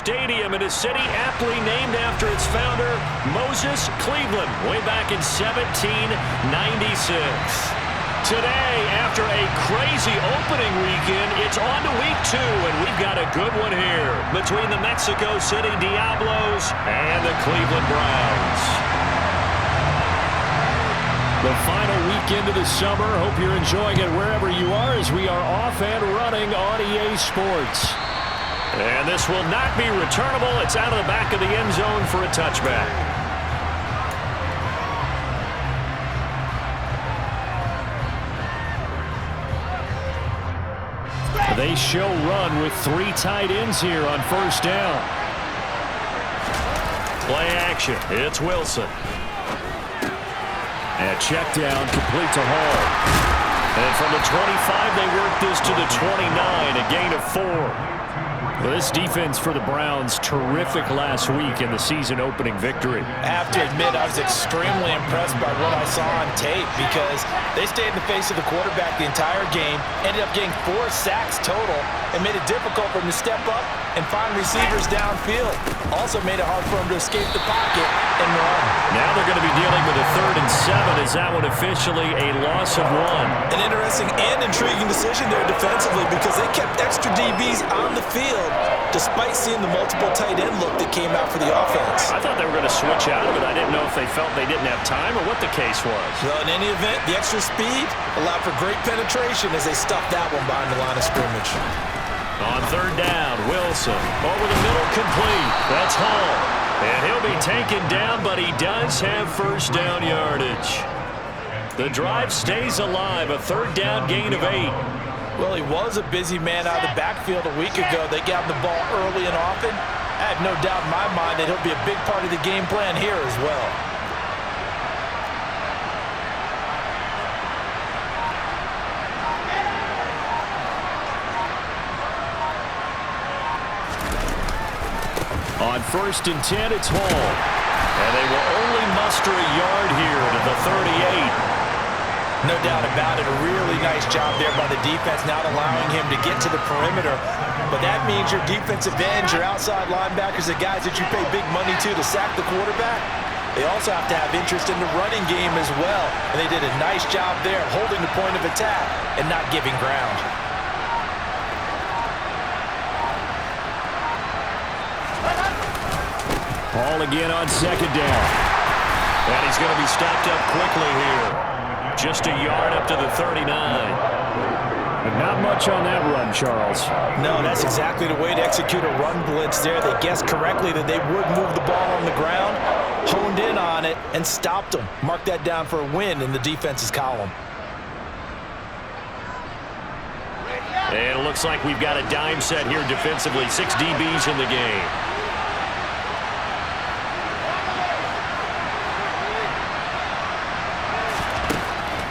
stadium in a city aptly named after its founder, Moses Cleveland, way back in 1796. Today, after a crazy opening weekend, it's on to week 2, and we've got a good one here between the Mexico City Diablos and the Cleveland Browns. The final weekend of the summer. Hope you're enjoying it wherever you are as we are off and running on EA Sports. And this will not be returnable. It's out of the back of the end zone for a touchback. They show run with 3 tight ends here on first down. Play action. It's Wilson. And check down, complete to Hall. And from the 25, they work this to the 29, a gain of 4. Well, this defense for the Browns, terrific last week in the season-opening victory. I have to admit, I was extremely impressed by what I saw on tape because they stayed in the face of the quarterback the entire game, ended up getting 4 sacks total, and made it difficult for him to step up and find receivers downfield. Also made it hard for him to escape the pocket and run. Now they're going to be dealing with a 3rd and 7. Is that one officially a loss of 1? An interesting and intriguing decision there defensively because they kept extra DBs on the field despite seeing the multiple tight end look that came out for the offense. I thought they were going to switch out of it. I didn't know if they felt they didn't have time or what the case was. Well, in any event, the extra speed allowed for great penetration as they stuffed that one behind the line of scrimmage. On 3rd down, Wilson over the middle, complete. That's Hall. And he'll be taken down, but he does have first down yardage. The drive stays alive, a 3rd down gain of 8. Well, he was a busy man out of the backfield a week ago. They got him the ball early and often. I have no doubt in my mind that he'll be a big part of the game plan here as well. On 1st and 10, it's Hall. And they will only muster a yard here to the 38. No doubt about it. A really nice job there by the defense, not allowing him to get to the perimeter. But that means your defensive ends, your outside linebackers, the guys that you pay big money to sack the quarterback, they also have to have interest in the running game as well. And they did a nice job there, holding the point of attack and not giving ground. Hall again on 2nd down. And he's going to be stopped up quickly here. Just a yard up to the 39. But not much on that run, Charles. No, that's exactly the way to execute a run blitz there. They guessed correctly that they would move the ball on the ground, honed in on it, and stopped them. Mark that down for a win in the defense's column. And it looks like we've got a dime set here defensively. 6 DBs in the game.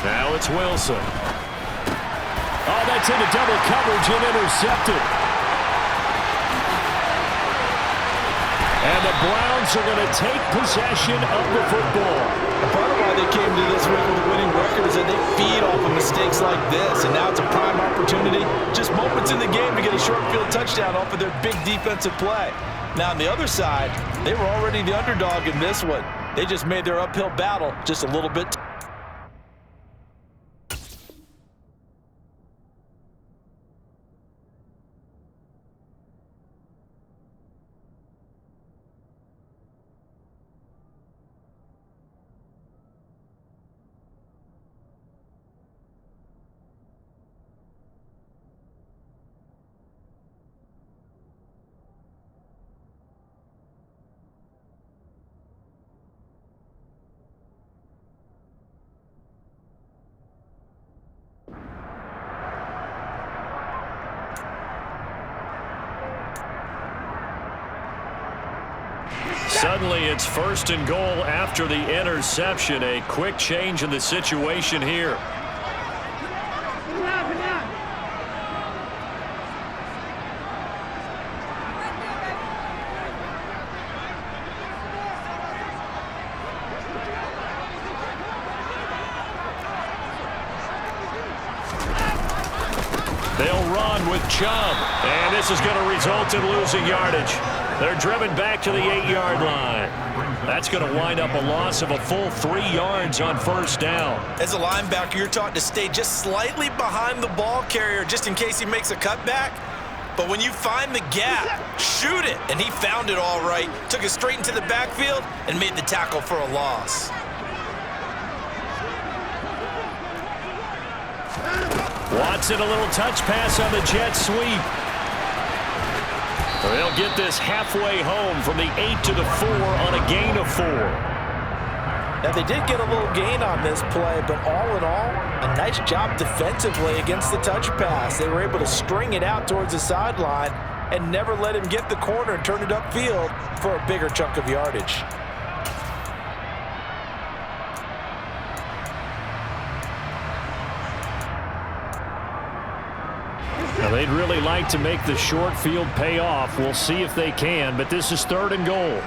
Now it's Wilson. Oh, that's into double coverage and intercepted. And the Browns are going to take possession of the football. And part of why they came to this week with a winning record is that they feed off of mistakes like this. And now it's a prime opportunity, just moments in the game, to get a short field touchdown off of their big defensive play. Now on the other side, they were already the underdog in this one. They just made their uphill battle just a little bit. Suddenly it's 1st and goal after the interception. A quick change in the situation here. They'll run with Chubb, and this is going to result in losing yardage. They're driven back to the 8-yard line. That's going to wind up a loss of a full 3 yards on first down. As a linebacker, you're taught to stay just slightly behind the ball carrier just in case he makes a cutback. But when you find the gap, shoot it. And he found it all right, took it straight into the backfield, and made the tackle for a loss. Watson, a little touch pass on the jet sweep. They'll get this halfway home from the 8 to the 4 on a gain of 4. Now, they did get a little gain on this play, but all in all, a nice job defensively against the touch pass. They were able to string it out towards the sideline and never let him get the corner and turn it upfield for a bigger chunk of yardage. Now, they'd really like to make the short field pay off. We'll see if they can, but this is 3rd and goal.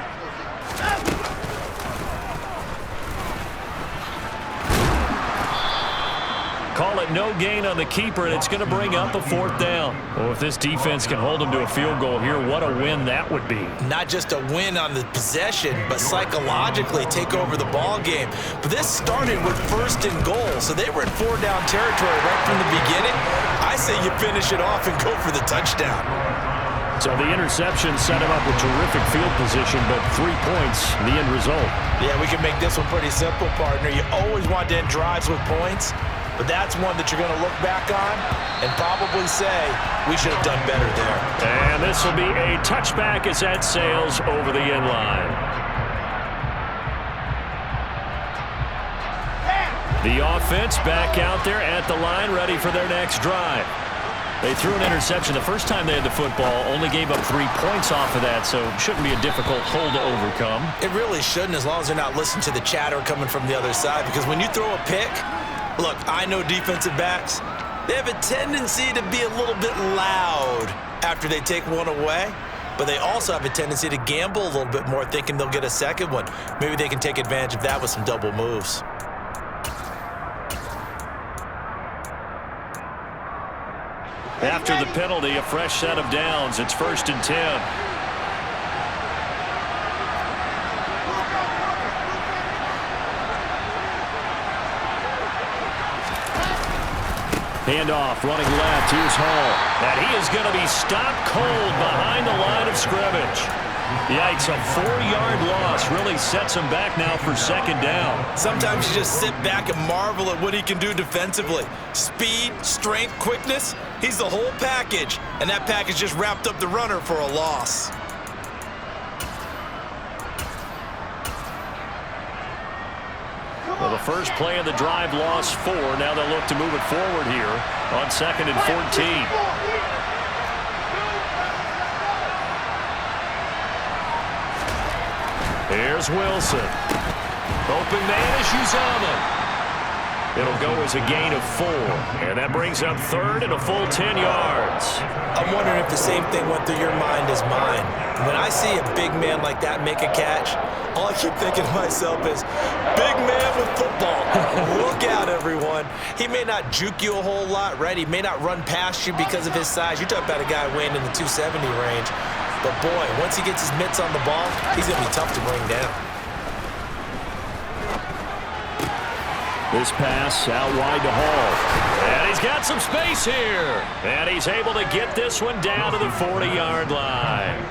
Call it no gain on the keeper, and it's going to bring up a 4th down. Well, if this defense can hold them to a field goal here, what a win that would be. Not just a win on the possession, but psychologically take over the ball game. But this started with 1st and goal, so they were in 4-down territory right from the beginning. I say you finish it off and go for the touchdown. So the interception set him up with terrific field position, but 3 points, the end result. Yeah, we can make this one pretty simple, partner. You always want to end drives with points. But that's one that you're going to look back on and probably say, we should have done better there. And this will be a touchback as that sails over the end line. The offense back out there at the line, ready for their next drive. They threw an interception the first time they had the football, only gave up 3 points off of that, so it shouldn't be a difficult hole to overcome. It really shouldn't, as long as they're not listening to the chatter coming from the other side, because when you throw a pick, look, I know defensive backs, they have a tendency to be a little bit loud after they take one away, but they also have a tendency to gamble a little bit more, thinking they'll get a second one. Maybe they can take advantage of that with some double moves. After the penalty, a fresh set of downs. It's 1st and 10. Handoff, running left. Here's Hall. And he is going to be stopped cold behind the line of scrimmage. Yikes, a 4-yard loss really sets him back now for 2nd down. Sometimes you just sit back and marvel at what he can do defensively. Speed, strength, quickness, he's the whole package. And that package just wrapped up the runner for a loss. Well, the first play of the drive lost 4. Now they'll look to move it forward here on 2nd and 14. Here's Wilson. Open man is Uzama. It'll go as a gain of 4. And that brings up 3rd and a full 10 yards. I'm wondering if the same thing went through your mind as mine. When I see a big man like that make a catch, all I keep thinking to myself is, big man with football. Look out, everyone. He may not juke you a whole lot, right? He may not run past you because of his size. You're talking about a guy weighing in the 270 range. But, boy, once he gets his mitts on the ball, he's going to be tough to bring down. This pass out wide to Hall. And he's got some space here. And he's able to get this one down to the 40-yard line.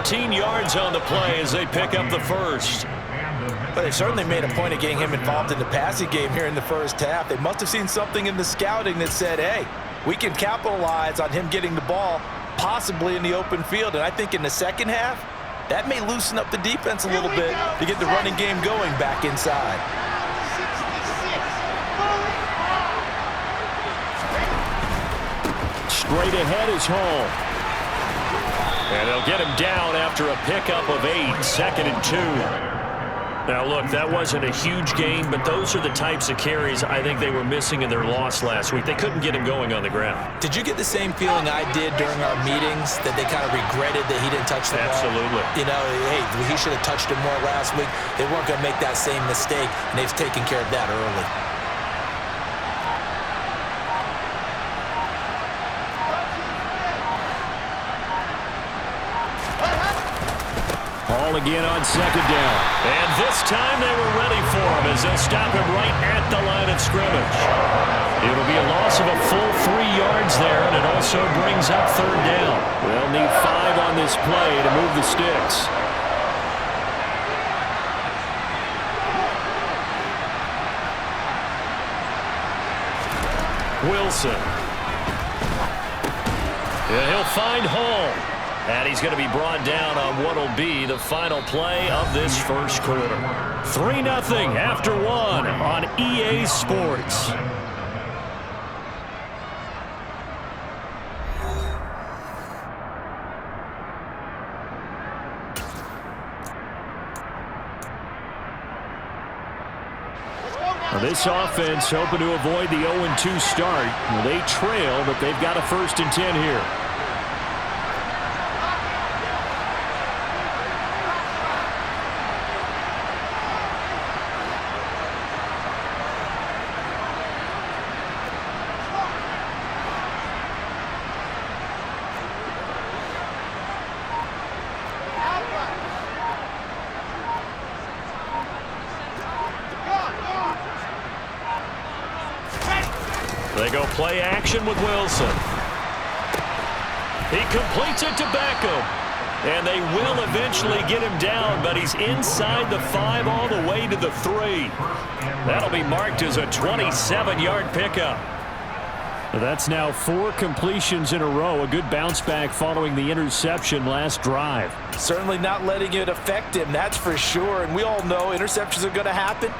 14 yards on the play as they pick up the first. But they certainly made a point of getting him involved in the passing game here in the first half. They must have seen something in the scouting that said, hey, we can capitalize on him getting the ball, possibly in the open field. And I think in the second half, that may loosen up the defense a little bit to get the running game going back inside. Straight ahead is Hall. And they'll get him down after a pickup of 8, 2nd and 2. Now, look, that wasn't a huge gain, but those are the types of carries I think they were missing in their loss last week. They couldn't get him going on the ground. Did you get the same feeling I did during our meetings, that they kind of regretted that he didn't touch the ball? Absolutely. You know, hey, he should have touched it more last week. They weren't going to make that same mistake, and they've taken care of that early. Ball again on second down. And this time they were ready for him as they'll stop him right at the line of scrimmage. It'll be a loss of a full 3 yards there, and it also brings up third down. They'll need 5 on this play to move the sticks. Wilson. Yeah, he'll find Hall. And he's going to be brought down on what will be the final play of this first quarter. 3-0 after 1 on EA Sports. This offense hoping to avoid the 0-2 start. Well, they trail, but they've got a 1st and 10 here. They go play action with Wilson. He completes it to Beckham. And they will eventually get him down, but he's inside the 5 all the way to the 3. That'll be marked as a 27-yard pickup. That's now 4 completions in a row. A good bounce back following the interception last drive. Certainly not letting it affect him, that's for sure. And we all know interceptions are going to happen.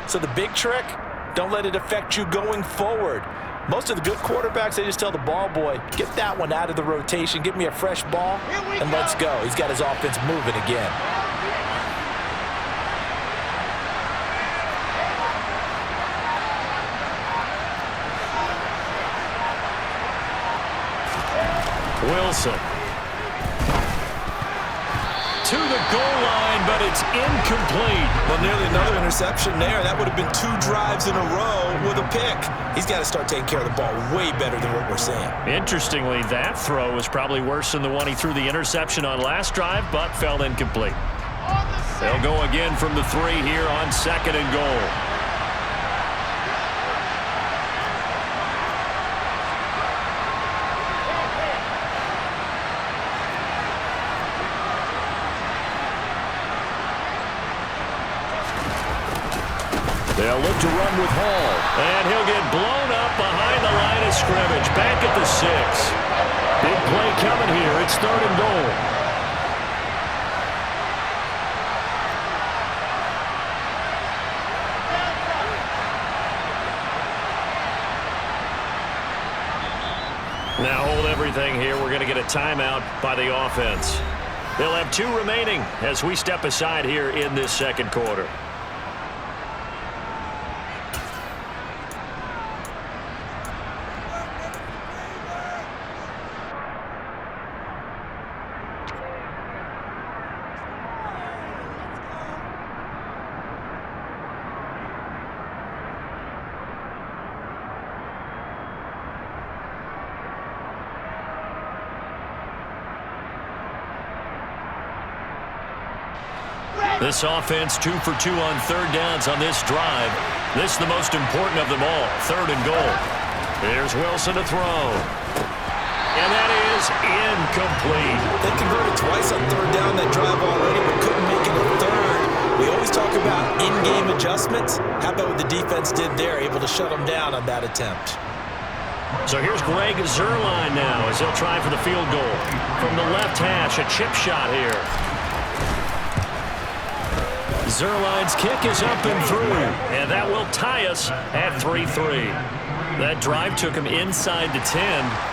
So the big trick, don't let it affect you going forward. Most of the good quarterbacks, they just tell the ball boy, get that one out of the rotation, give me a fresh ball, and let's go. He's got his offense moving again. Wilson. To the goal line, but it's incomplete. Well, nearly another interception there. That would have been 2 drives in a row with a pick. He's got to start taking care of the ball way better than what we're seeing. Interestingly, that throw was probably worse than the one he threw the interception on last drive, but fell incomplete. They'll go again from the 3 here on 2nd and goal. They'll look to run with Hall. And he'll get blown up behind the line of scrimmage. Back at the 6. Big play coming here. It's 3rd and goal. Now hold everything here. We're going to get a timeout by the offense. They'll have 2 remaining as we step aside here in this second quarter. This offense 2 for 2 on 3rd downs on this drive. This is the most important of them all. 3rd and goal. Here's Wilson to throw. And that is incomplete. They converted twice on 3rd down that drive already, but couldn't make it a 3rd. We always talk about in-game adjustments. How about what the defense did there, able to shut them down on that attempt. So here's Greg Zuerlein now as he'll try for the field goal. From the left hash, a chip shot here. Zuerlein's kick is up and through, and that will tie us at 3-3. That drive took him inside the 10.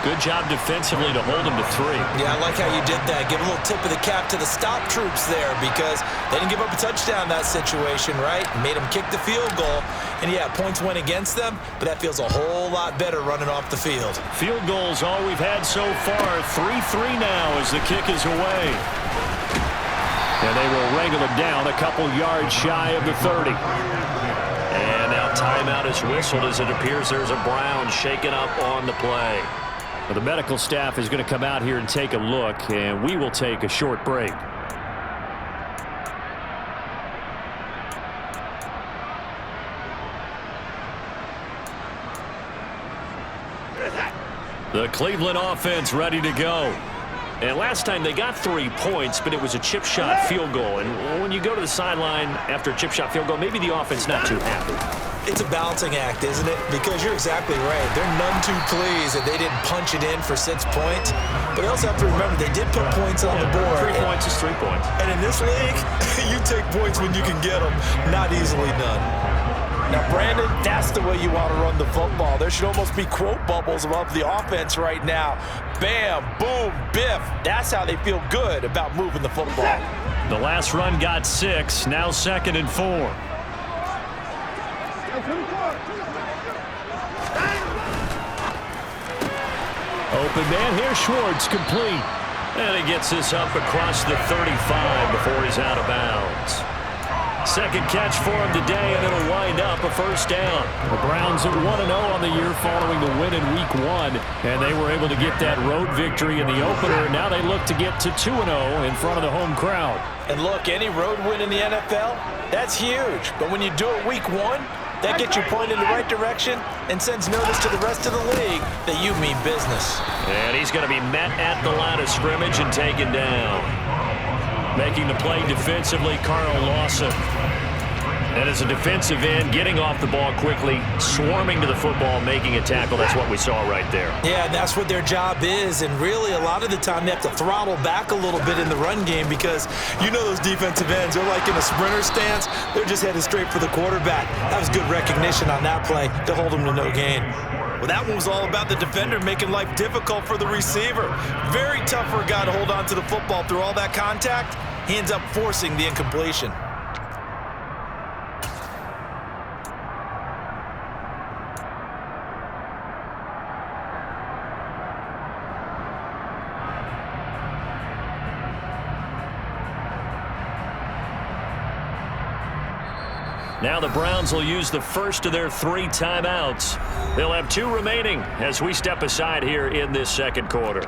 Good job defensively to hold him to 3. Yeah, I like how you did that. Give a little tip of the cap to the stop troops there because they didn't give up a touchdown in that situation, right? Made them kick the field goal. And, yeah, points went against them, but that feels a whole lot better running off the field. Field goals all we've had so far. 3-3 now as the kick is away. And they will wrangle him down a couple yards shy of the 30. And now timeout is whistled as it appears there's a Brown shaken up on the play. Well, the medical staff is going to come out here and take a look, and we will take a short break. The Cleveland offense ready to go. And last time they got 3 points, but it was a chip shot field goal. And when you go to the sideline after a chip shot field goal, maybe the offense not too happy. It's a balancing act, isn't it? Because you're exactly right. They're none too pleased that they didn't punch it in for 6 points. But they also have to remember they did put points on the board. 3 points is 3 points. And in this league, you take points when you can get them. Not easily done. Now, Brandon, that's the way you want to run the football. There should almost be quote bubbles above the offense right now. Bam, boom, biff. That's how they feel good about moving the football. The last run got 6, now 2nd and 4. Open man here, Schwartz, complete. And he gets this up across the 35 before he's out of bounds. Second catch for him today, and it'll wind up a first down. The Browns at 1-0 on the year following the win in Week 1, and they were able to get that road victory in the opener. Now they look to get to 2-0 in front of the home crowd. And look, any road win in the NFL, that's huge. But when you do it Week 1, that gets you pointed in the right direction and sends notice to the rest of the league that you mean business. And he's going to be met at the line of scrimmage and taken down. Making the play defensively, Carl Lawson. And as a defensive end, getting off the ball quickly, swarming to the football, making a tackle. That's what we saw right there. Yeah, that's what their job is. And really, a lot of the time, they have to throttle back a little bit in the run game because you know those defensive ends, they're like in a sprinter stance. They're just headed straight for the quarterback. That was good recognition on that play to hold them to no gain. Well, that one was all about the defender making life difficult for the receiver. Very tough for a guy to hold on to the football through all that contact. He ends up forcing the incompletion. Now the Browns will use the first of their 3 timeouts. They'll have 2 remaining as we step aside here in this second quarter.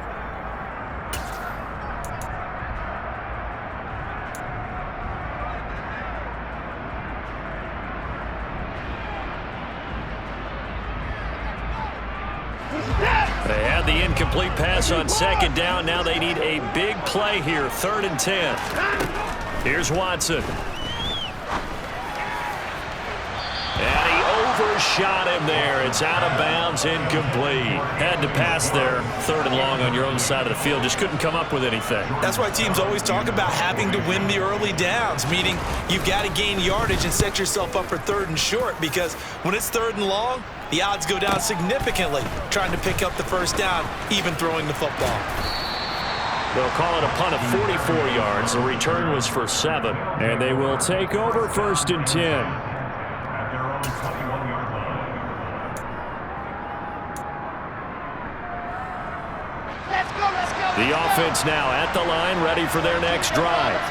They had the incomplete pass on 2nd down. Now they need a big play here, 3rd and 10. Here's Watson. And he overshot him there. It's out of bounds, incomplete. Had to pass there, 3rd and long on your own side of the field. Just couldn't come up with anything. That's why teams always talk about having to win the early downs, meaning you've got to gain yardage and set yourself up for 3rd and short, because when it's 3rd and long, the odds go down significantly trying to pick up the first down, even throwing the football. They'll call it a punt of 44 yards. The return was for 7. And they will take over 1st and 10. The offense now at the line, ready for their next drive.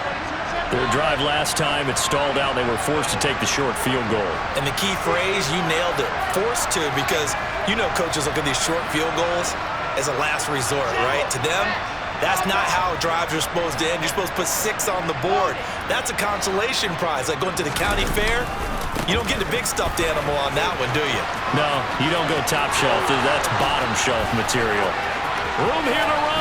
Their drive last time, it stalled out. They were forced to take the short field goal. And the key phrase, you nailed it, forced to, because you know coaches look at these short field goals as a last resort, right? To them, that's not how drives are supposed to end. You're supposed to put 6 on the board. That's a consolation prize, like going to the county fair. You don't get the big stuffed animal on that one, do you? No, you don't go top shelf. That's bottom shelf material. Room here to run.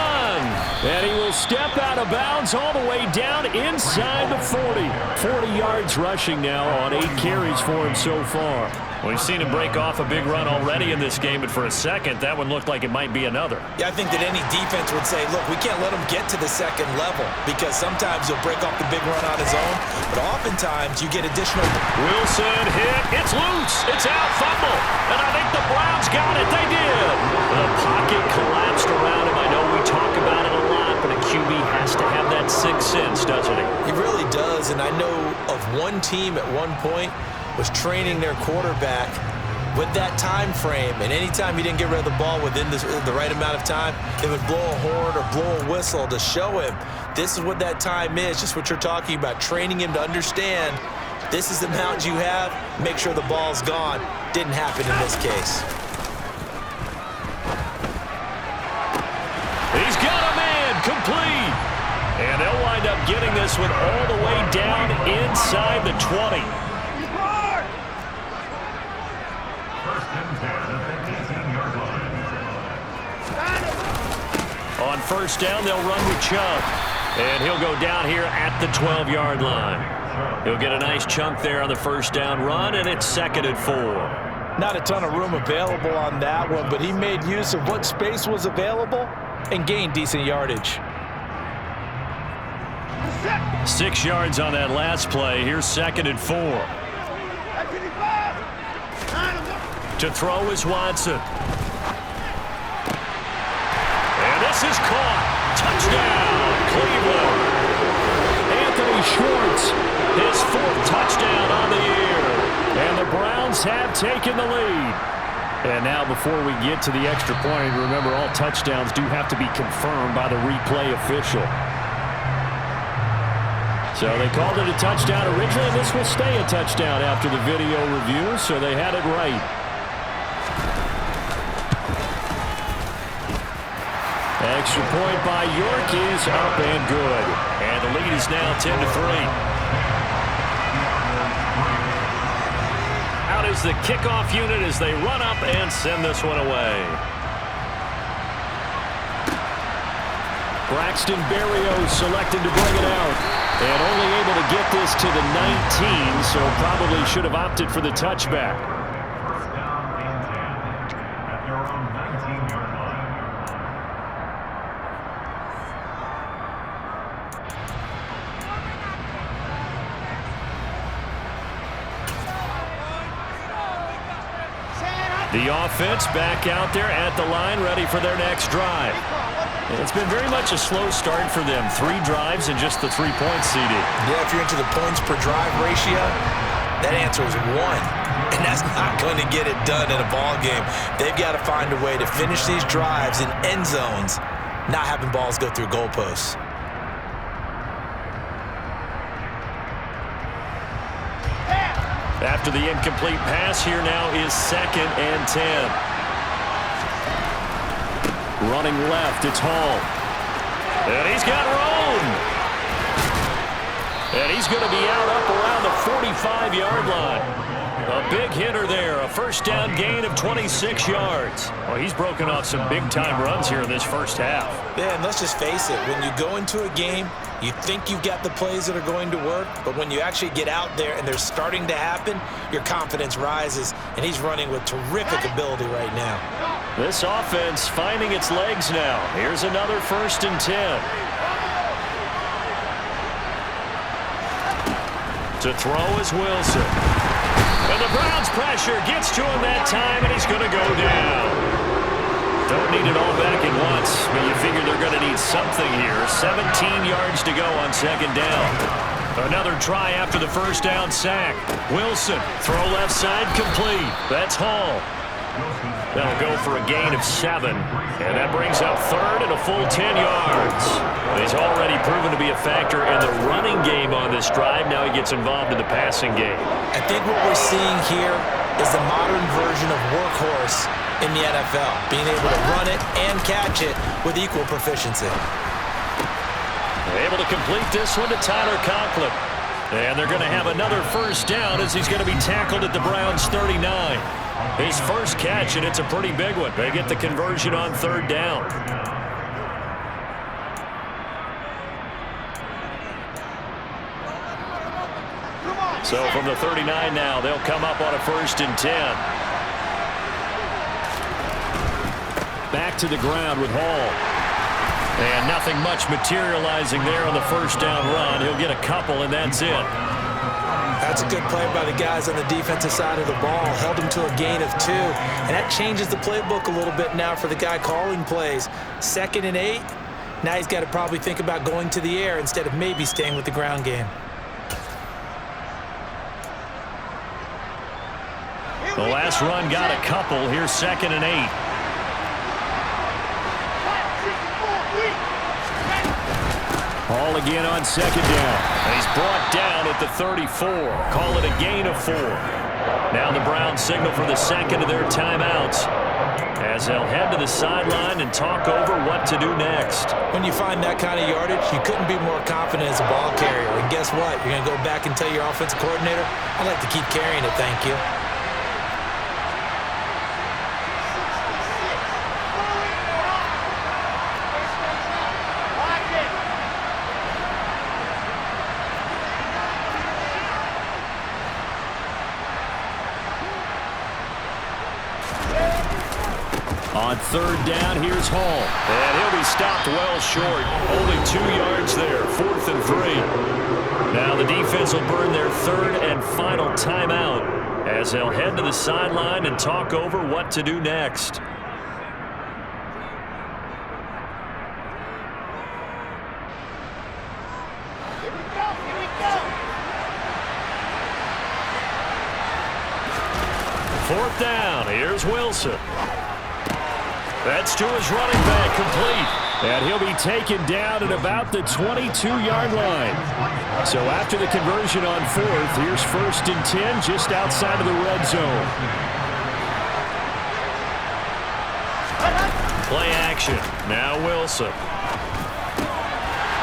And he will step out of bounds all the way down inside the 40. 40 yards rushing now on 8 carries for him so far. We've seen him break off a big run already in this game, but for a second, that one looked like it might be another. Yeah, I think that any defense would say, look, we can't let him get to the second level, because sometimes he'll break off the big run on his own, but oftentimes you get additional. Wilson hit. It's loose. It's out. Fumble. And I think the Browns got it. They did. The pocket collapsed around him. I know we talk about it a lot, but a QB has to have that sixth sense, doesn't he? He really does, and I know of one team at one point was training their quarterback with that time frame, and anytime he didn't get rid of the ball within the right amount of time, they would blow a horn or blow a whistle to show him this is what that time is, just what you're talking about, training him to understand this is the amount you have, make sure the ball's gone. Didn't happen in this case. He's got a man, complete. And they'll wind up getting this one all the way down inside the 20. On first down, they'll run with Chubb. And he'll go down here at the 12-yard line. He'll get a nice chunk there on the first down run, and it's 2nd and 4. Not a ton of room available on that one, but he made use of what space was available and gained decent yardage. 6 yards on that last play. Here's 2nd and 4. To throw is Watson. And this is caught. Touchdown, Cleveland. Anthony Schwartz, his 4th touchdown on the year. And the Browns have taken the lead. And now before we get to the extra point, remember all touchdowns do have to be confirmed by the replay official. So they called it a touchdown originally, and this will stay a touchdown after the video review, so they had it right. Extra point by York is up and good. And the lead is now 10-3. Out is the kickoff unit as they run up and send this one away. Braxton Berrios selected to bring it out. And only able to get this to the 19, so probably should have opted for the touchback. The offense back out there at the line, ready for their next drive. It's been very much a slow start for them. 3 drives and just the 3 points, CD. Yeah, if you're into the points per drive ratio, that answer is 1. And that's not going to get it done in a ball game. They've got to find a way to finish these drives in end zones, not having balls go through goalposts. After the incomplete pass, here now is 2nd and 10. Running left, it's Hall. And he's got room. And he's going to be out up around the 45-yard line. A big hitter there, a first down gain of 26 yards. Well, he's broken off some big-time runs here in this first half. Yeah, and let's just face it, when you go into a game, you think you've got the plays that are going to work, but when you actually get out there and they're starting to happen, your confidence rises, and he's running with terrific ability right now. This offense finding its legs now. Here's another 1st and 10. To throw is Wilson. And the Browns pressure gets to him that time, and he's going to go down. Don't need it all back at once, but you figure they're going to need something here. 17 yards to go on 2nd down. Another try after the first down sack. Wilson, throw left side, complete. That's Hall. That'll go for a gain of 7. And that brings up 3rd and a full 10 yards. He's already proven to be a factor in the running game on this drive. Now he gets involved in the passing game. I think what we're seeing here is the modern version of workhorse in the NFL, being able to run it and catch it with equal proficiency. Able to complete this one to Tyler Conklin. And they're going to have another first down as he's going to be tackled at the Browns' 39. His first catch, and it's a pretty big one. They get the conversion on 3rd down. So from the 39 now, they'll come up on a 1st and 10. Back to the ground with Hall. And nothing much materializing there on the first down run. He'll get a couple, and that's it. That's a good play by the guys on the defensive side of the ball. Held him to a gain of 2. And that changes the playbook a little bit now for the guy calling plays. 2nd and 8. Now he's got to probably think about going to the air instead of maybe staying with the ground game. The last run got a couple. Here's 2nd and 8. Hall again on 2nd down. And he's brought down at the 34. Call it a gain of 4. Now the Browns signal for the 2nd of their timeouts as they'll head to the sideline and talk over what to do next. When you find that kind of yardage, you couldn't be more confident as a ball carrier. And guess what? You're going to go back and tell your offensive coordinator, I'd like to keep carrying it, thank you. On third down, here's Hall. And he'll be stopped well short. Only 2 yards there. 4th and 3. Now the defense will burn their third and final timeout as they'll head to the sideline and talk over what to do next. Fourth down, here's Wilson. That's to his running back, complete. And he'll be taken down at about the 22-yard line. So after the conversion on 4th, here's 1st and 10 just outside of the red zone. Play action. Now Wilson.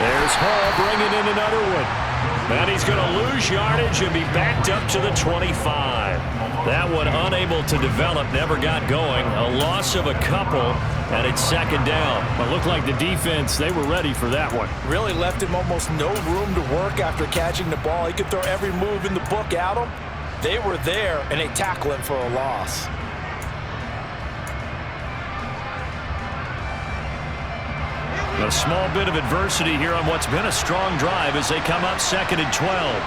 There's Hall bringing in another one. And he's going to lose yardage and be backed up to the 25. That one unable to develop, never got going. A loss of a couple, and it's 2nd down. It looked like the defense, they were ready for that one. Really left him almost no room to work after catching the ball. He could throw every move in the book at him. They were there, and they tackle him for a loss. A small bit of adversity here on what's been a strong drive as they come up 2nd and 12.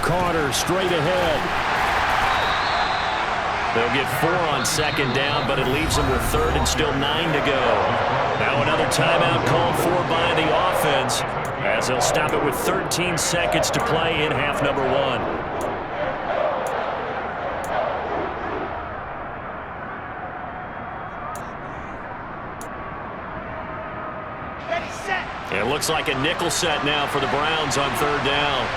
Carter straight ahead. They'll get 4 on 2nd down, but it leaves them with 3rd and still 9 to go. Now another timeout called for by the offense as they'll stop it with 13 seconds to play in half number 1. It looks like a nickel set now for the Browns on 3rd down.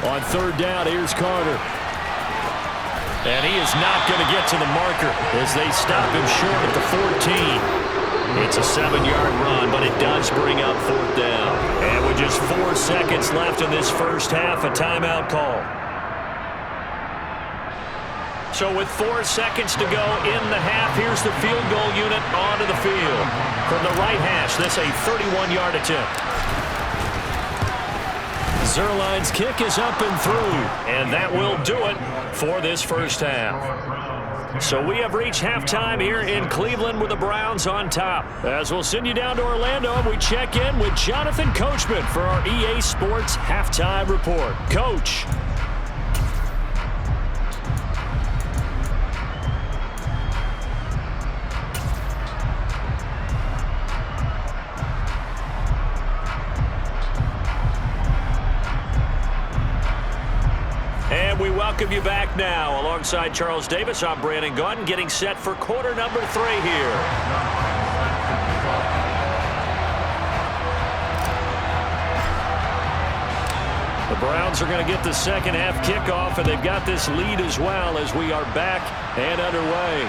On 3rd down, here's Carter. And he is not going to get to the marker as they stop him short at the 14. It's a 7-yard run, but it does bring up 4th down. And with just 4 seconds left in this first half, a timeout call. So with 4 seconds to go in the half, here's the field goal unit onto the field. From the right hash, this a 31-yard attempt. Zerline's kick is up and through, and that will do it for this first half. So we have reached halftime here in Cleveland with the Browns on top. As we'll send you down to Orlando, and we check in with Jonathan Coachman for our EA Sports Halftime Report. Coach. We welcome you back now. Alongside Charles Davis, I'm Brandon Gaudin, getting set for quarter number 3 here. The Browns are going to get the second half kickoff, and they've got this lead as well as we are back and underway.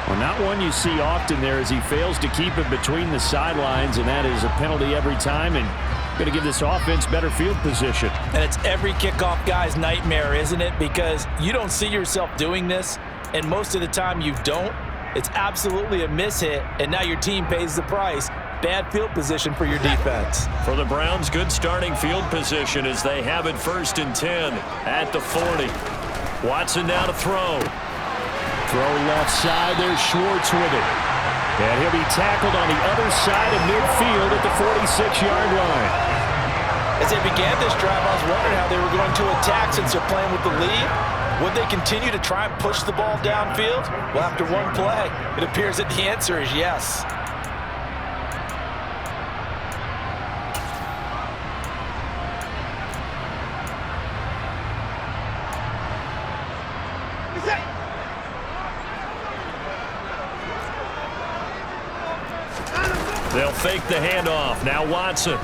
Well, not one you see often there as he fails to keep it between the sidelines, and that is a penalty every time, and going to give this offense better field position. And it's every kickoff guy's nightmare, isn't it? Because you don't see yourself doing this, and most of the time you don't. It's absolutely a mishit, and now your team pays the price. Bad field position for your defense. For the Browns, good starting field position as they have it 1st and 10 at the 40. Watson now to throw. Throw left side. There's Schwartz with it. And he'll be tackled on the other side of midfield at the 46-yard line. As they began this drive, I was wondering how they were going to attack since they're playing with the lead. Would they continue to try and push the ball downfield? Well, after one play, it appears that the answer is yes. They'll fake the handoff. Now Watson.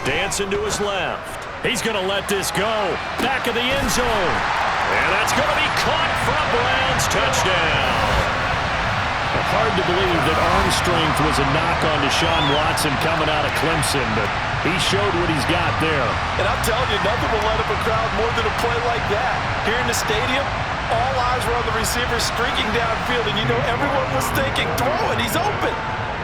Dancing to his left. He's going to let this go. Back of the end zone. And that's going to be caught for a Browns touchdown. Hard to believe that arm strength was a knock on Deshaun Watson coming out of Clemson, but he showed what he's got there. And I'm telling you, nothing will light up a crowd more than a play like that. Here in the stadium, all eyes were on the receiver streaking downfield, and you know everyone was thinking, throw it, he's open.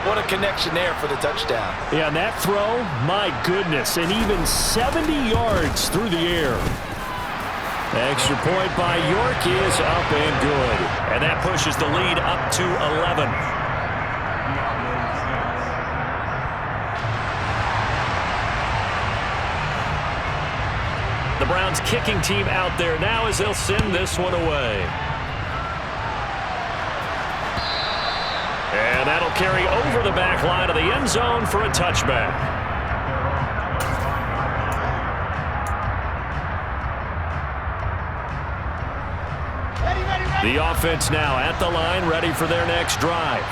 What a connection there for the touchdown. Yeah, and that throw, my goodness, and even 70 yards through the air. Extra point by York is up and good. And that pushes the lead up to 11. The Browns kicking team out there now as they'll send this one away. And that'll carry over the back line of the end zone for a touchback. The offense now at the line, ready for their next drive.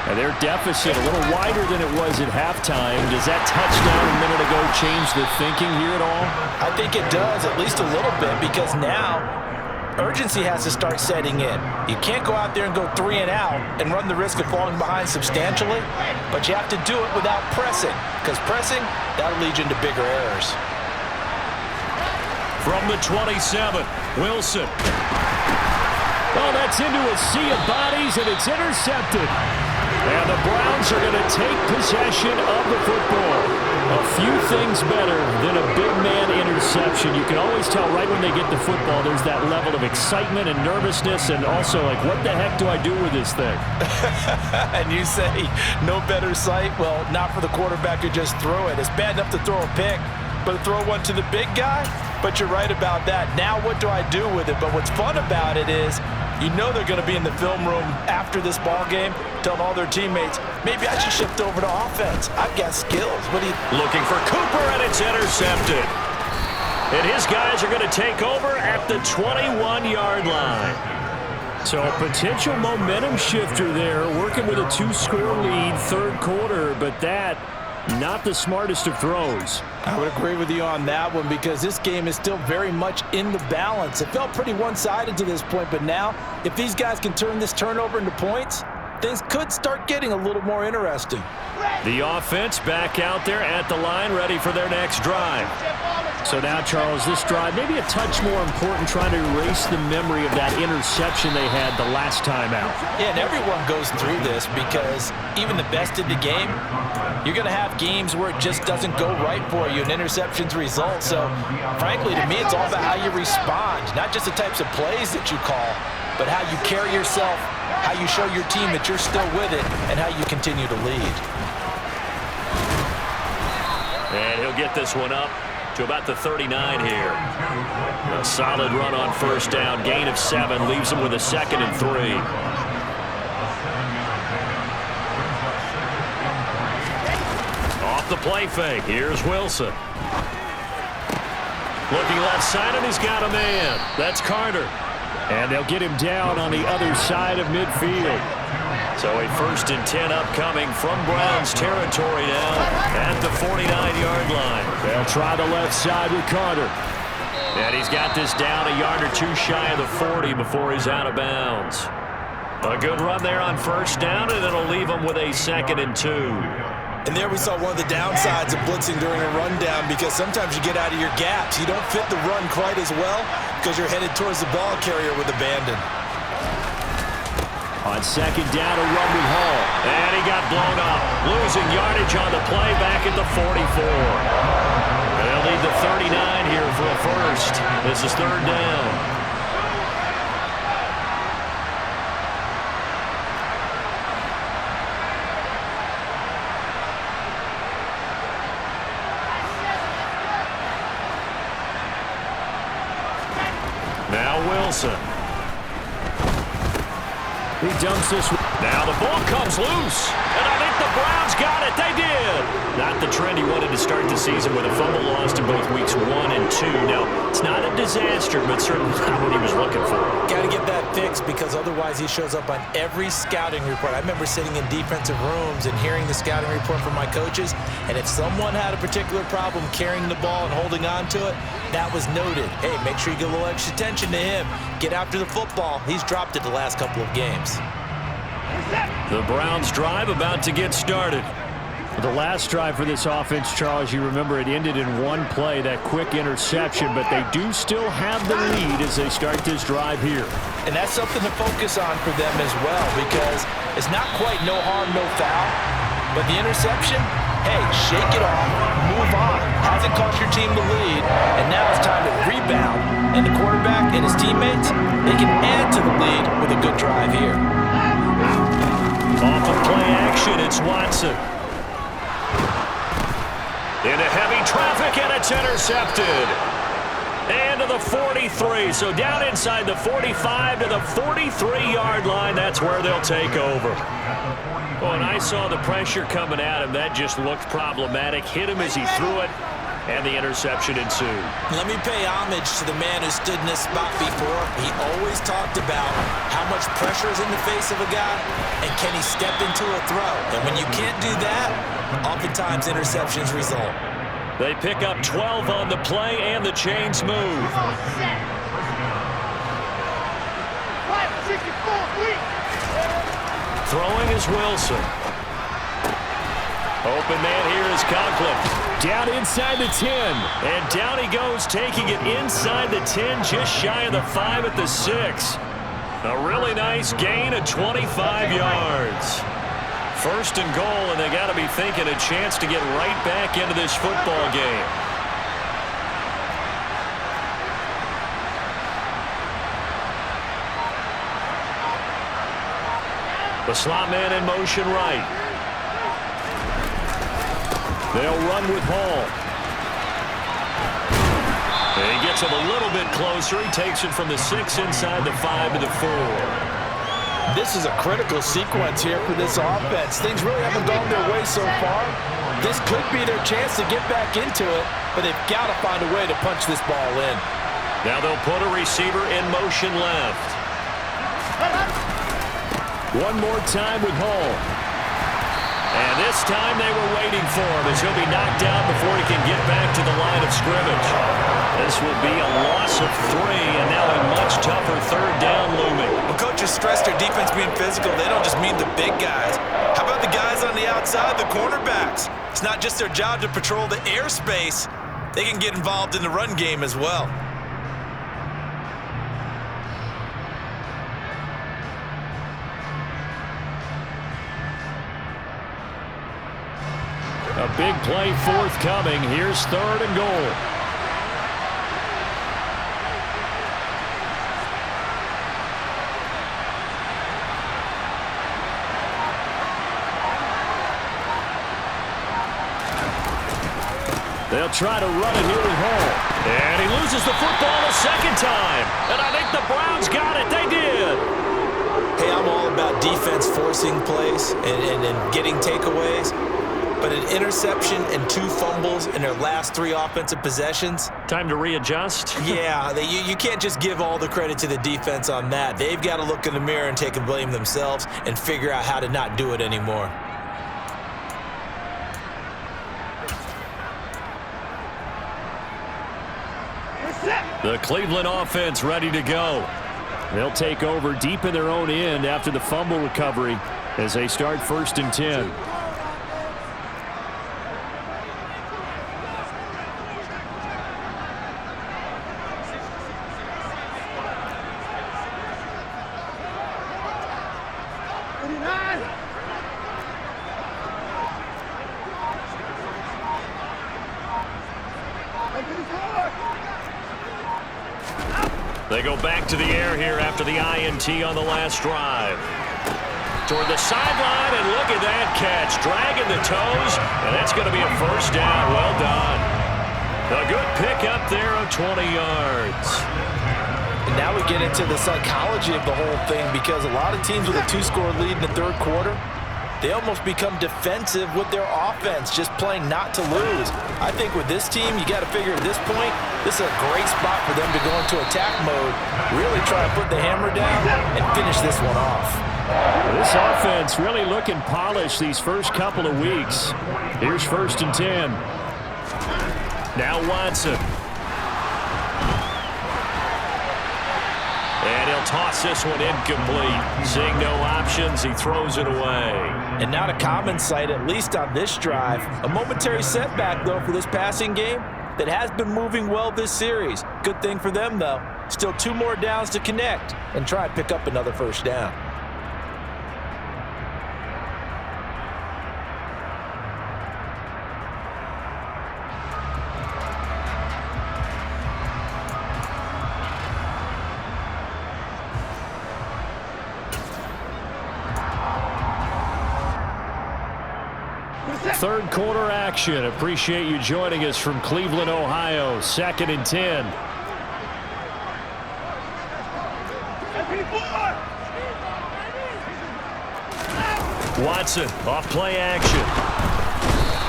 And their deficit a little wider than it was at halftime. Does that touchdown a minute ago change the thinking here at all? I think it does, at least a little bit, because now urgency has to start setting in. You can't go out there and go 3 and out and run the risk of falling behind substantially, but you have to do it without pressing, because pressing, that'll lead you into bigger errors. From the 27, Wilson. Oh, that's into a sea of bodies, and it's intercepted. And the Browns are going to take possession of the football. A few things better than a big man interception. You can always tell right when they get the football, there's that level of excitement and nervousness, and also like, what the heck do I do with this thing? And you say, no better sight? Well, not for the quarterback who just threw it. It's bad enough to throw a pick, but to throw one to the big guy? But you're right about that. Now what do I do with it? But what's fun about it is, you know they're going to be in the film room after this ball game, telling all their teammates, maybe I should shift over to offense. I've got skills. What do you... Looking for Cooper, and it's intercepted. And his guys are going to take over at the 21-yard line. So a potential momentum shifter there, working with a 2-score lead, third quarter, but that, not the smartest of throws. I would agree with you on that one because this game is still very much in the balance. It felt pretty one-sided to this point, but now if these guys can turn this turnover into points, things could start getting a little more interesting. The offense back out there at the line, ready for their next drive. So now, Charles, this drive maybe a touch more important, trying to erase the memory of that interception they had the last time out. Yeah, and everyone goes through this because even the best in the game, you're going to have games where it just doesn't go right for you and interceptions result. So, frankly, to me, it's all about how you respond, not just the types of plays that you call, but how you carry yourself, how you show your team that you're still with it, and how you continue to lead. And he'll get this one up to about the 39 here. A solid run on first down. Gain of 7 leaves him with a 2nd and 3. Off the play fake. Here's Wilson. Looking left side, and he's got a man. That's Carter. And they'll get him down on the other side of midfield. So a 1st and 10 upcoming from Browns territory now at the 49-yard line. They'll try the left side with Carter. And he's got this down a yard or 2 shy of the 40 before he's out of bounds. A good run there on first down, and it'll leave him with a 2nd and 2. And there we saw one of the downsides of blitzing during a rundown, because sometimes you get out of your gaps. You don't fit the run quite as well because you're headed towards the ball carrier with abandon. On 2nd down, a run with Hall. And he got blown up. Losing yardage on the play back at the 44. They'll need the 39 here for a 1st. This is 3rd down. Now Wilson. He dumps this. Now the ball comes loose. And I think the Browns got it. They did. Not the trend he wanted to start the season with a fumble lost in both weeks 1 and 2. Now, it's not a disaster, but certainly not what he was looking for. Got to get that fixed, because otherwise he shows up on every scouting report. I remember sitting in defensive rooms and hearing the scouting report from my coaches, and if someone had a particular problem carrying the ball and holding on to it, that was noted. Hey, make sure you get a little extra attention to him. Get after the football. He's dropped it the last couple of games. The Browns drive about to get started. The last drive for this offense, Charles, you remember it ended in one play, that quick interception, but they do still have the lead as they start this drive here. And that's something to focus on for them as well, because it's not quite no harm, no foul, but the interception, hey, shake it off, move on. Hasn't cost your team the lead, and now it's time to rebound. And the quarterback and his teammates, they can add to the lead with a good drive here. Off of play action, it's Watson. Into heavy traffic, and it's intercepted. And to the 43, so down inside the 45 to the 43-yard line. That's where they'll take over. Well, and I saw the pressure coming at him. That just looked problematic. Hit him as he threw it, and the interception ensued. Let me pay homage to the man who stood in this spot before. He always talked about how much pressure is in the face of a guy, and can he step into a throw. And when you can't do that, oftentimes interceptions result. They pick up 12 on the play, and the chains move. Throwing is Wilson. Open man here is Conklin. Down inside the 10. And down he goes, taking it inside the 10, just shy of the 5 at the 6. A really nice gain of 25 yards. First and goal, and they got to be thinking a chance to get right back into this football game. The slot man in motion right. They'll run with Hall. And he gets him a little bit closer. He takes it from the 6 inside the 5 to the 4. This is a critical sequence here for this offense. Things really haven't gone their way so far. This could be their chance to get back into it, but they've got to find a way to punch this ball in. Now they'll put a receiver in motion left. One more time with Hall. And this time they were waiting for him as he'll be knocked down before he can get back to the line of scrimmage. This will be a loss of 3, and now a much tougher third down looming. When coaches stress their defense being physical, they don't just mean the big guys. How about the guys on the outside, the cornerbacks? It's not just their job to patrol the airspace. They can get involved in the run game as well. A big play forthcoming. Here's third and goal. They'll try to run it here with Hall. And he loses the football a second time. And I think the Browns got it. They did. Hey, I'm all about defense forcing plays and getting takeaways. But an interception and 2 fumbles in their last 3 offensive possessions. Time to readjust? Yeah, you can't just give all the credit to the defense on that. They've got to look in the mirror and take the blame themselves and figure out how to not do it anymore. The Cleveland offense ready to go. They'll take over deep in their own end after the fumble recovery as they start 1st and 10. They go back to the air here after the INT on the last drive. Toward the sideline, and look at that catch. Dragging the toes, and that's going to be a first down. Well done. A good pickup there of 20 yards. And now we get into the psychology of the whole thing, because a lot of teams with a 2-score lead in the third quarter, they almost become defensive with their offense, just playing not to lose. I think with this team, you got to figure at this point, this is a great spot for them to go into attack mode, really try to put the hammer down and finish this one off. This offense really looking polished these first couple of weeks. Here's 1st and 10. Now Watson. And he'll toss this one incomplete. Seeing no options, he throws it away. And not a common sight, at least on this drive. A momentary setback, though, for this passing game that has been moving well this series. Good thing for them, though. Still 2 more downs to connect and try and pick up another first down. Third quarter action. Appreciate you joining us from Cleveland, Ohio. 2nd and 10. Watson off play action.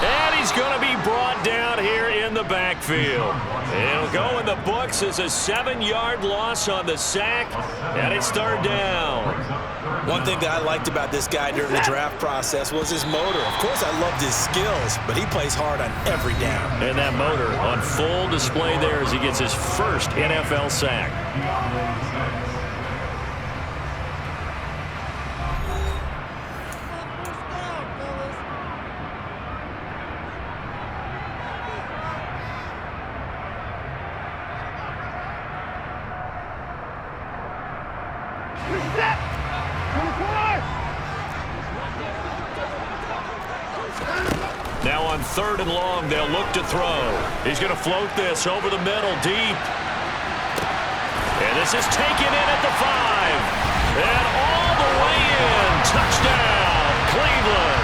And he's going to be brought down here in the backfield. It'll go in the books as a 7-yard loss on the sack. And it's 3rd down. One thing that I liked about this guy during the draft process was his motor. Of course, I loved his skills, but he plays hard on every down. And that motor on full display there as he gets his first NFL sack. Now on 3rd and long, they'll look to throw. He's going to float this over the middle, deep. And this is taken in at the 5. And all the way in. Touchdown, Cleveland.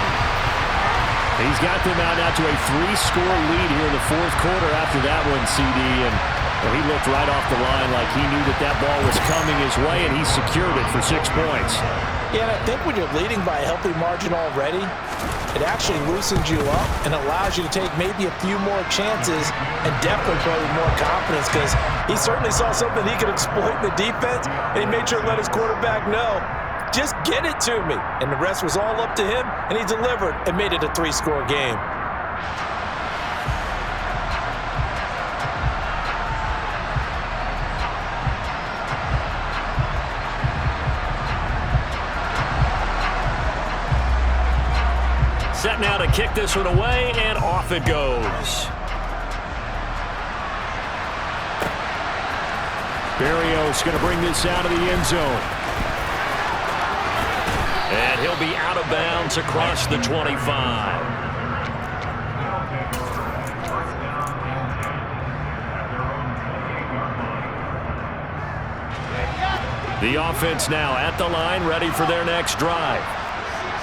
He's got them out now to a 3-score lead here in the 4th quarter after that one, CD. And he looked right off the line like he knew that ball was coming his way, and he secured it for 6 points. Yeah, and I think when you're leading by a healthy margin already, it actually loosens you up and allows you to take maybe a few more chances and definitely play with more confidence, because he certainly saw something he could exploit in the defense, and he made sure to let his quarterback know, just get it to me. And the rest was all up to him, and he delivered and made it a 3-score game. Set now to kick this one away, and off it goes. Berrios going to bring this out of the end zone. And he'll be out of bounds across the 25. The offense now at the line, ready for their next drive.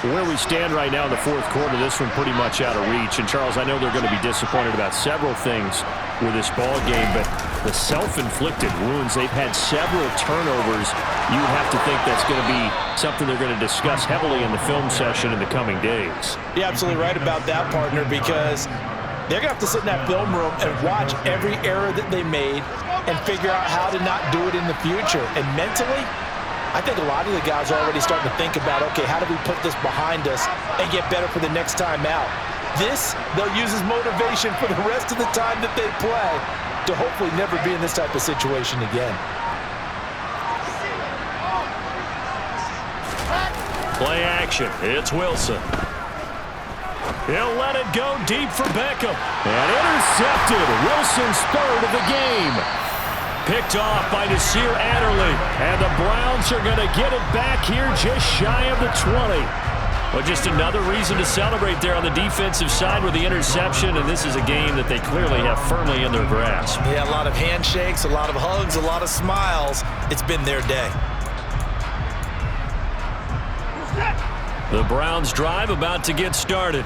Where we stand right now in the 4th quarter, this one pretty much out of reach. And, Charles, I know they're going to be disappointed about several things with this ball game, but the self-inflicted wounds, they've had several turnovers. You would have to think that's going to be something they're going to discuss heavily in the film session in the coming days. You're absolutely right about that, partner, because they're going to have to sit in that film room and watch every error that they made and figure out how to not do it in the future. And mentally, I think a lot of the guys are already starting to think about, okay, how do we put this behind us and get better for the next time out? This, they'll use as motivation for the rest of the time that they play to hopefully never be in this type of situation again. Play action. It's Wilson. He'll let it go deep for Beckham. And intercepted. Wilson's 3rd of the game. Picked off by Nasir Adderley. And the Browns are going to get it back here just shy of the 20. Well, just another reason to celebrate there on the defensive side with the interception, and this is a game that they clearly have firmly in their grasp. Yeah, a lot of handshakes, a lot of hugs, a lot of smiles. It's been their day. The Browns drive about to get started.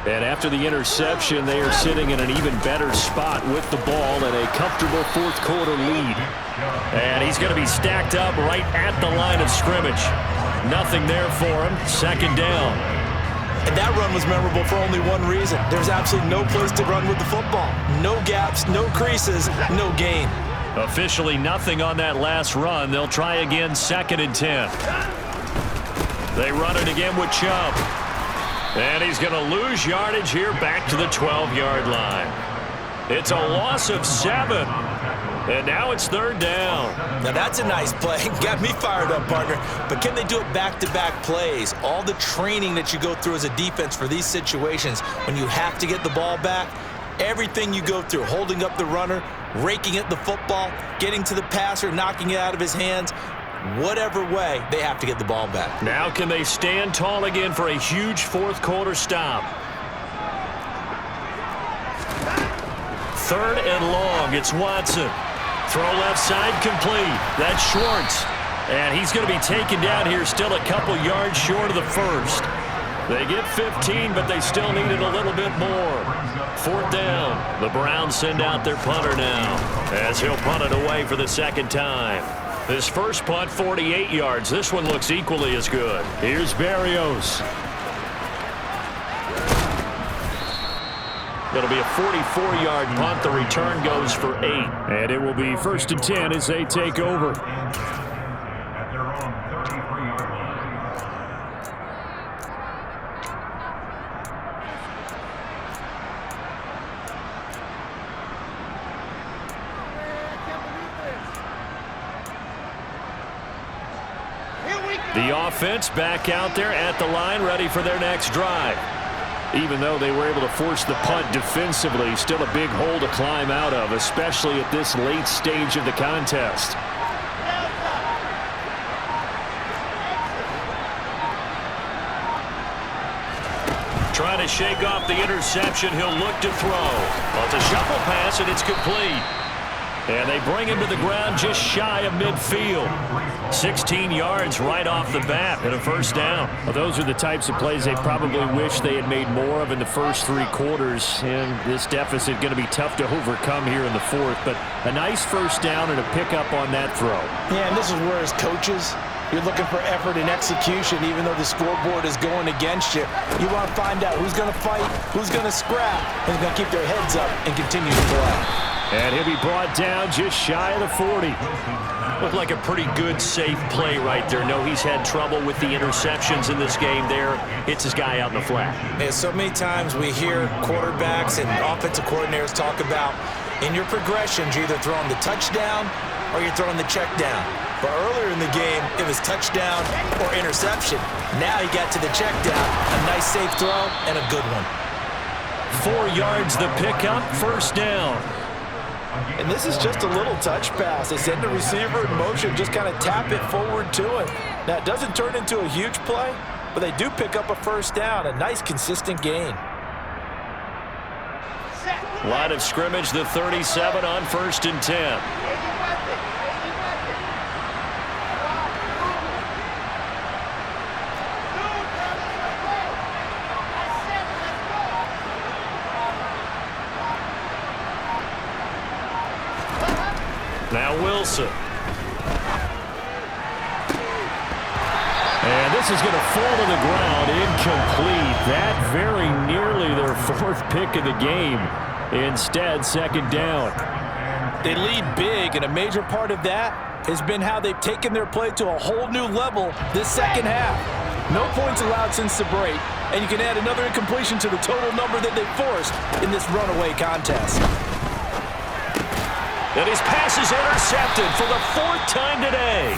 And after the interception, they are sitting in an even better spot with the ball and a comfortable 4th quarter lead. And he's going to be stacked up right at the line of scrimmage. Nothing there for him. 2nd down. And that run was memorable for only one reason. There's absolutely no place to run with the football. No gaps, no creases, no gain. Officially nothing on that last run. They'll try again, 2nd and 10. They run it again with Chubb. And he's going to lose yardage here back to the 12-yard line. It's a loss of 7. And now it's third down. Now that's a nice play. Got me fired up, partner. But can they do it back-to-back plays? All the training that you go through as a defense for these situations when you have to get the ball back, everything you go through, holding up the runner, raking at the football, getting to the passer, knocking it out of his hands, whatever way, they have to get the ball back. Now can they stand tall again for a huge fourth quarter stop? Third and long. It's Watson. Throw left side complete. That's Schwartz. And he's going to be taken down here, still a couple yards short of the first. They get 15, but they still needed a little bit more. Fourth down. The Browns send out their punter now, as he'll punt it away for the second time. His first punt, 48 yards. This one looks equally as good. Here's Berrios. It'll be a 44-yard punt. The return goes for 8. And it will be 1st and 10 as they take over. The offense back out there at the line, ready for their next drive. Even though they were able to force the punt defensively, still a big hole to climb out of, especially at this late stage of the contest. Trying to shake off the interception, he'll look to throw. Well, it's a shuffle pass, and it's complete. And they bring him to the ground just shy of midfield. 16 yards right off the bat and a first down. Well, those are the types of plays they probably wish they had made more of in the first 3 quarters. And this deficit going to be tough to overcome here in the fourth. But a nice first down and a pickup on that throw. Yeah, and this is where as coaches, you're looking for effort and execution. Even though the scoreboard is going against you, you want to find out who's going to fight, who's going to scrap, and who's going to keep their heads up and continue to play. And he'll be brought down just shy of the 40. Looked like a pretty good, safe play right there. No, he's had trouble with the interceptions in this game there. Hits his guy out in the flat. Yeah, so many times we hear quarterbacks and offensive coordinators talk about in your progressions, you're either throwing the touchdown or you're throwing the check down. But earlier in the game, it was touchdown or interception. Now he got to the check down. A nice safe throw and a good one. 4 yards the pickup, first down. And this is just a little touch pass. They send the receiver in motion, just kind of tap it forward to him. Now, it doesn't turn into a huge play, but they do pick up a first down. A nice, consistent gain. Line of scrimmage, the 37 on 1st and 10. Now Wilson. And this is going to fall to the ground, incomplete. That very nearly their 4th pick of the game. Instead, second down. They lead big, and a major part of that has been how they've taken their play to a whole new level this second half. No points allowed since the break, and you can add another incompletion to the total number that they forced in this runaway contest. And his pass is intercepted for the 4th time today.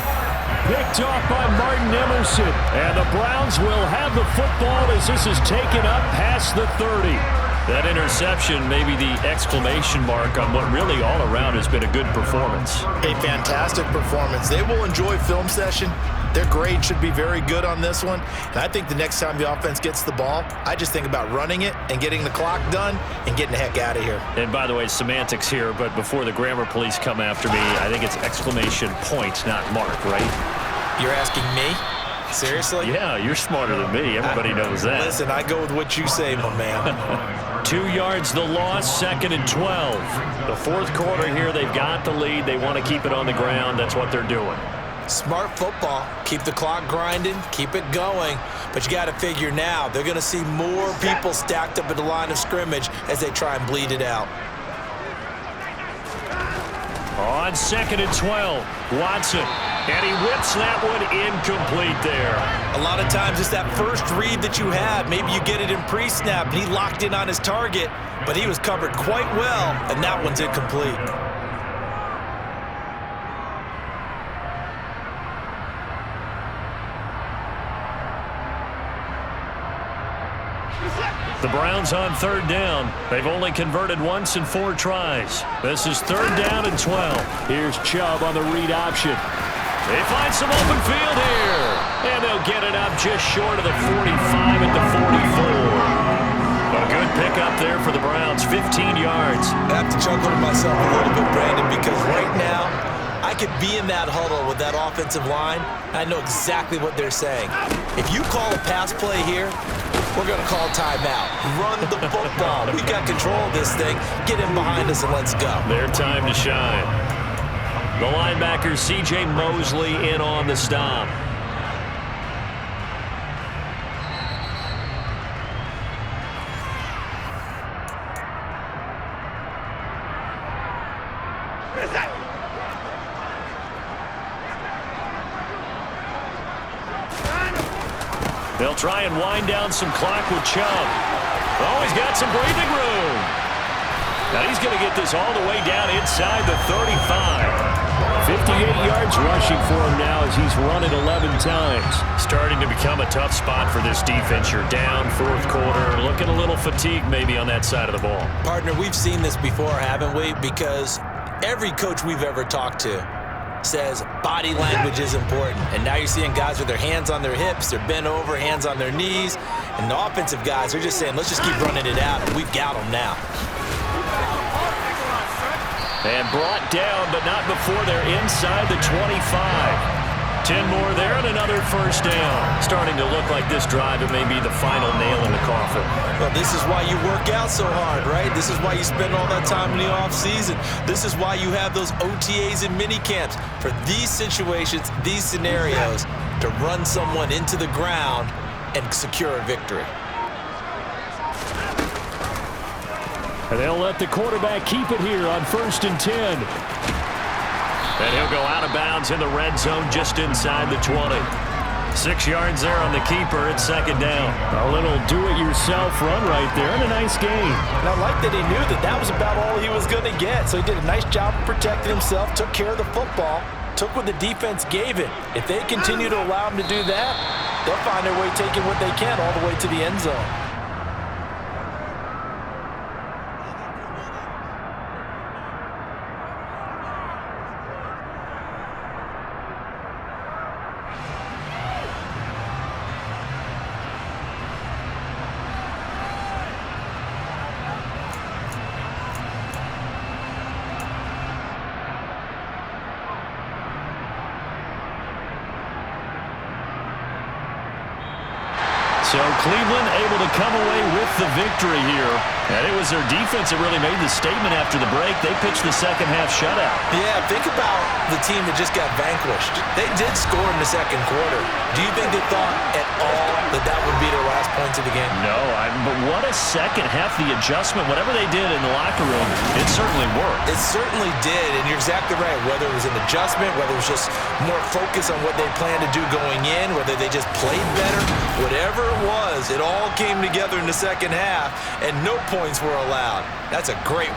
Picked off by Martin Emerson. And the Browns will have the football as this is taken up past the 30. That interception may be the exclamation mark on what really all around has been a good performance. A fantastic performance. They will enjoy film session. Their grade should be very good on this one. And I think the next time the offense gets the ball, I just think about running it and getting the clock done and getting the heck out of here. And by the way, semantics here, but before the grammar police come after me, I think it's exclamation point, not mark, right? You're asking me? Seriously? Yeah, you're smarter than me. Everybody knows that. Listen, I go with what you say, my man. 2 yards the loss, 2nd and 12. The 4th quarter here, they've got the lead. They want to keep it on the ground. That's what they're doing. Smart football. Keep the clock grinding, keep it going. But you got to figure now, they're going to see more people stacked up at the line of scrimmage as they try and bleed it out. On 2nd and 12, Watson. And he whips that one incomplete there. A lot of times it's that first read that you have. Maybe you get it in pre-snap, and he locked in on his target, but he was covered quite well, and that one's incomplete. The Browns on third down. They've only converted once in 4 tries. This is third down and 12. Here's Chubb on the read option. They find some open field here. And they'll get it up just short of the 45 at the 44. A good pickup there for the Browns, 15 yards. I have to chuckle to myself a little bit, Brandon, because right now I could be in that huddle with that offensive line. I know exactly what they're saying. If you call a pass play here, we're going to call timeout. Run the football. We've got control of this thing. Get in behind us and let's go. Their time to shine. The linebacker, C.J. Mosley, in on the stop. They'll try and wind down some clock with Chubb. Oh, he's got some breathing room. Now he's going to get this all the way down inside the 35. 58 yards rushing for him now as he's run it 11 times. Starting to become a tough spot for this defense. You're down fourth quarter, looking a little fatigued maybe on that side of the ball. Partner, we've seen this before, haven't we? Because every coach we've ever talked to says body language is important. And now you're seeing guys with their hands on their hips, they're bent over, hands on their knees. And the offensive guys are just saying, let's just keep running it out. We've got them now. And brought down, but not before they're inside the 25. 10 more there and another first down. Starting to look like this drive, it may be the final nail in the coffin. Well, this is why you work out so hard, right? This is why you spend all that time in the offseason. This is why you have those OTAs and mini camps for these situations, these scenarios, to run someone into the ground and secure a victory. And they'll let the quarterback keep it here on 1st and 10. And he'll go out of bounds in the red zone just inside the 20. 6 yards there on the keeper. It's second down. A little do-it-yourself run right there and a nice gain. And I like that he knew that that was about all he was going to get. So he did a nice job of protecting himself, took care of the football, took what the defense gave him. If they continue to allow him to do that, they'll find their way taking what they can all the way to the end zone. So Cleveland able to come away with the victory here. And it was their defense that really made the statement after the break. They pitched the second half shutout. Yeah, think about the team that just got vanquished. They did score in the second quarter. Do you think they thought at all that that would be their last points of the game? No, but what a second half. The adjustment, whatever they did in the locker room, it certainly worked. It certainly did, and you're exactly right. Whether it was an adjustment, whether it was just more focus on what they planned to do going in, whether they just played better, whatever it was, it all came together in the second half, and no points were allowed. That's a great way